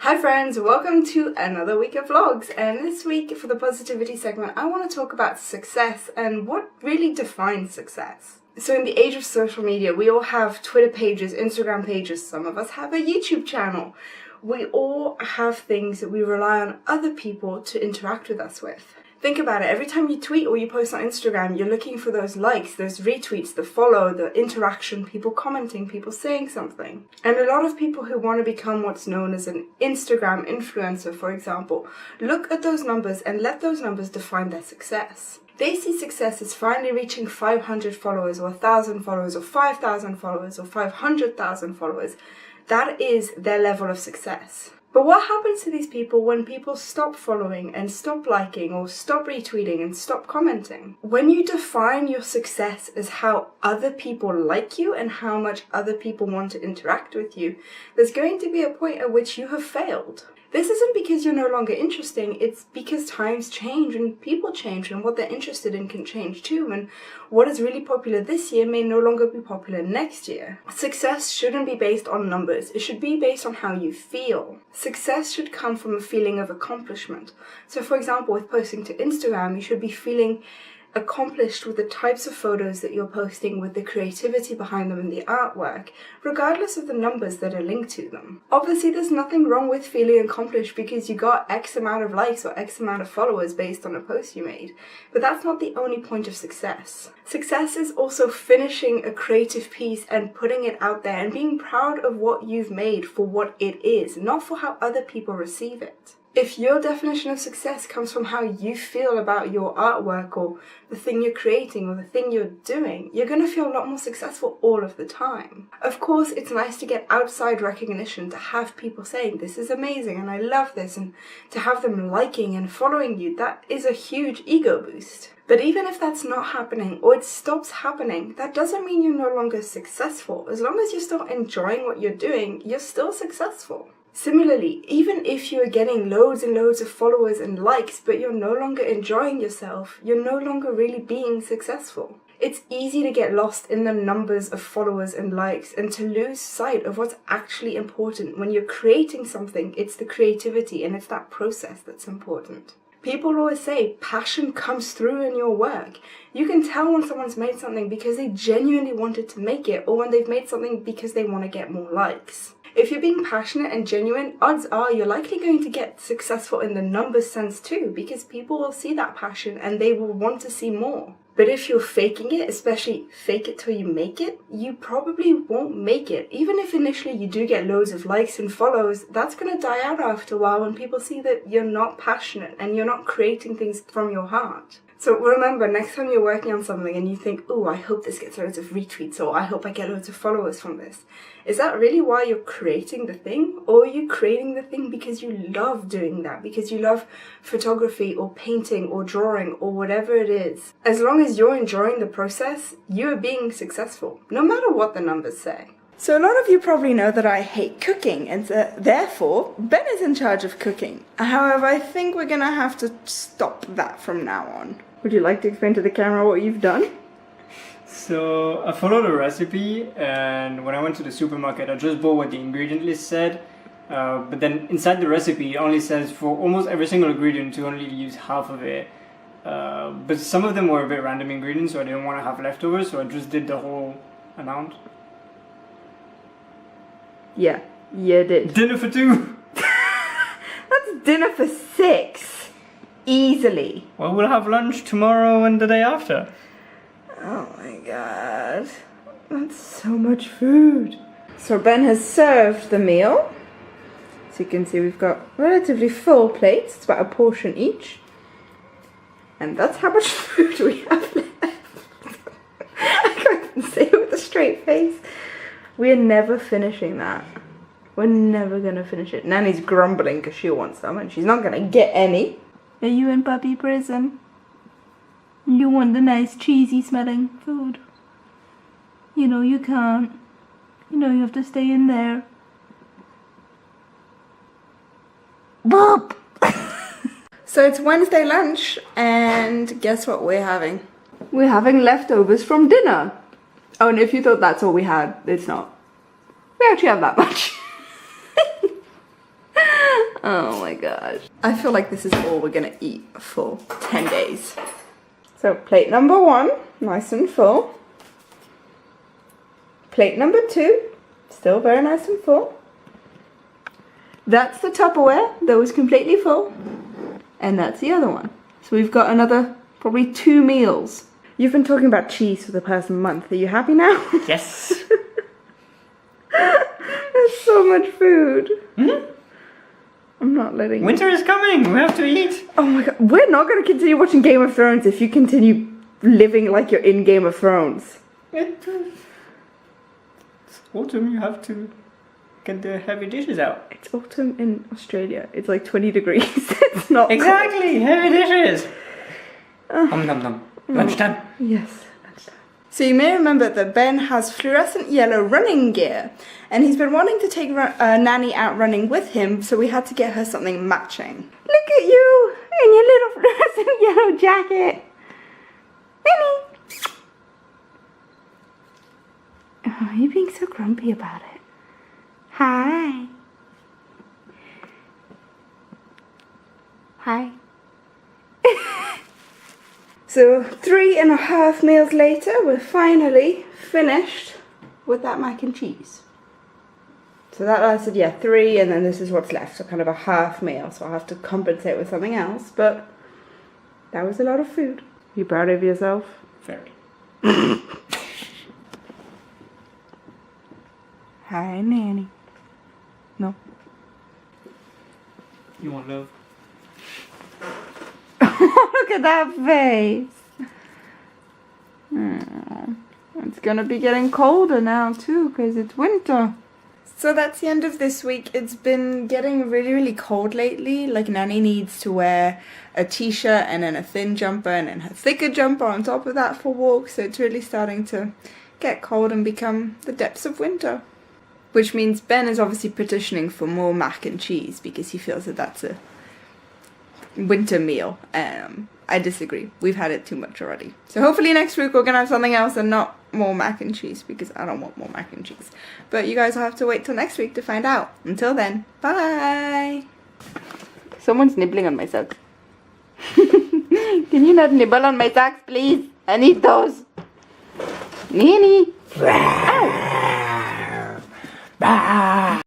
Hi friends, welcome to another week of vlogs, and this week for the positivity segment I want to talk about success and what really defines success. So in the age of social media, we all have Twitter pages, Instagram pages, some of us have a YouTube channel. We all have things that we rely on other people to interact with us with. Think about it, every time you tweet or you post on Instagram, you're looking for those likes, those retweets, the follow, the interaction, people commenting, people saying something. And a lot of people who want to become what's known as an Instagram influencer, for example, look at those numbers and let those numbers define their success. They see success as finally reaching 500 followers or 1,000 followers or 5,000 followers or 500,000 followers. That is their level of success. But what happens to these people when people stop following and stop liking or stop retweeting and stop commenting? When you define your success as how other people like you and how much other people want to interact with you, there's going to be a point at which you have failed. This isn't because you're no longer interesting, it's because times change and people change and what they're interested in can change too, and what is really popular this year may no longer be popular next year. Success shouldn't be based on numbers, it should be based on how you feel. Success should come from a feeling of accomplishment. So for example, with posting to Instagram, you should be feeling accomplished with the types of photos that you're posting, with the creativity behind them and the artwork, regardless of the numbers that are linked to them. Obviously, there's nothing wrong with feeling accomplished because you got X amount of likes or X amount of followers based on a post you made, but that's not the only point of success. Success is also finishing a creative piece and putting it out there and being proud of what you've made for what it is, not for how other people receive it. If your definition of success comes from how you feel about your artwork or the thing you're creating or the thing you're doing, you're going to feel a lot more successful all of the time. Of course, it's nice to get outside recognition, to have people saying, this is amazing and I love this, and to have them liking and following you. That is a huge ego boost. But even if that's not happening or it stops happening, that doesn't mean you're no longer successful. As long as you're still enjoying what you're doing, you're still successful. Similarly, even if you are getting loads and loads of followers and likes, but you're no longer enjoying yourself, you're no longer really being successful. It's easy to get lost in the numbers of followers and likes and to lose sight of what's actually important. When you're creating something, it's the creativity and it's that process that's important. People always say passion comes through in your work. You can tell when someone's made something because they genuinely wanted to make it, or when they've made something because they want to get more likes. If you're being passionate and genuine, odds are you're likely going to get successful in the numbers sense too, because people will see that passion and they will want to see more. But if you're faking it, especially fake it till you make it, you probably won't make it. Even if initially you do get loads of likes and follows, that's going to die out after a while when people see that you're not passionate and you're not creating things from your heart. So remember, next time you're working on something and you think, oh, I hope this gets loads of retweets, or I hope I get loads of followers from this. Is that really why you're creating the thing? Or are you creating the thing because you love doing that? Because you love photography or painting or drawing or whatever it is? As long as you're enjoying the process, you are being successful, no matter what the numbers say. So a lot of you probably know that I hate cooking, and therefore Ben is in charge of cooking. However, I think we're gonna have to stop that from now on. Would you like to explain to the camera what you've done? So I followed a recipe, and when I went to the supermarket I just bought what the ingredient list said, but then inside the recipe it only says for almost every single ingredient to only use half of it. But some of them were a bit random ingredients, so I didn't want to have leftovers, so I just did the whole amount. Yeah, you did. Dinner for 2! That's dinner for 6. Easily. Well, we'll have lunch tomorrow and the day after. Oh my god. That's so much food. So Ben has served the meal. So you can see we've got relatively full plates. It's about a portion each. And that's how much food we have left. I can't even say it with a straight face. We are never finishing that. We're never gonna finish it. Nani's grumbling because she wants some and she's not gonna get any. Are you in puppy prison? You want the nice cheesy smelling food. You know you can't. You know you have to stay in there. Boop! So it's Wednesday lunch and guess what we're having? We're having leftovers from dinner. Oh, and if you thought that's all we had, it's not. We actually have that much. Oh my gosh. I feel like this is all we're gonna eat for 10 days. So plate number 1, nice and full. Plate number 2, still very nice and full. That's the Tupperware that was completely full. And that's the other one. So we've got another probably 2 meals. You've been talking about cheese for the past month. Are you happy now? Yes. There's so much food. Mm-hmm. I'm not letting you. Winter is coming. We have to eat. Oh my god. We're not going to continue watching Game of Thrones if you continue living like you're in Game of Thrones. It's autumn. You have to get the heavy dishes out. It's autumn in Australia. It's like 20 degrees. It's not Exactly. cold. Heavy dishes. Nom nom nom. Lunchtime. Yes, lunchtime. So you may remember that Ben has fluorescent yellow running gear, and he's been wanting to take Nani out running with him, so we had to get her something matching. Look at you in your little fluorescent yellow jacket. Nani! Oh, you're being so grumpy about it. Hi. Hi. So 3.5 meals later, we're finally finished with that mac and cheese. So that lasted, 3, and then this is what's left, so kind of a half meal. So I'll have to compensate with something else, but that was a lot of food. You proud of yourself? Very. Hi, Nanny. No. You want love? Look at that face. It's gonna be getting colder now too, because it's winter. So that's the end of this week. It's been getting really, really cold lately. Like Nani needs to wear a t-shirt and then a thin jumper and then her thicker jumper on top of that for walks. So it's really starting to get cold and become the depths of winter. Which means Ben is obviously petitioning for more mac and cheese because he feels that that's a winter meal. I disagree. We've had it too much already. So hopefully next week we're gonna have something else and not more mac and cheese, because I don't want more mac and cheese. But you guys will have to wait till next week to find out. Until then, bye! Someone's nibbling on my socks. Can you not nibble on my socks, please? I need those. Nani! Ow!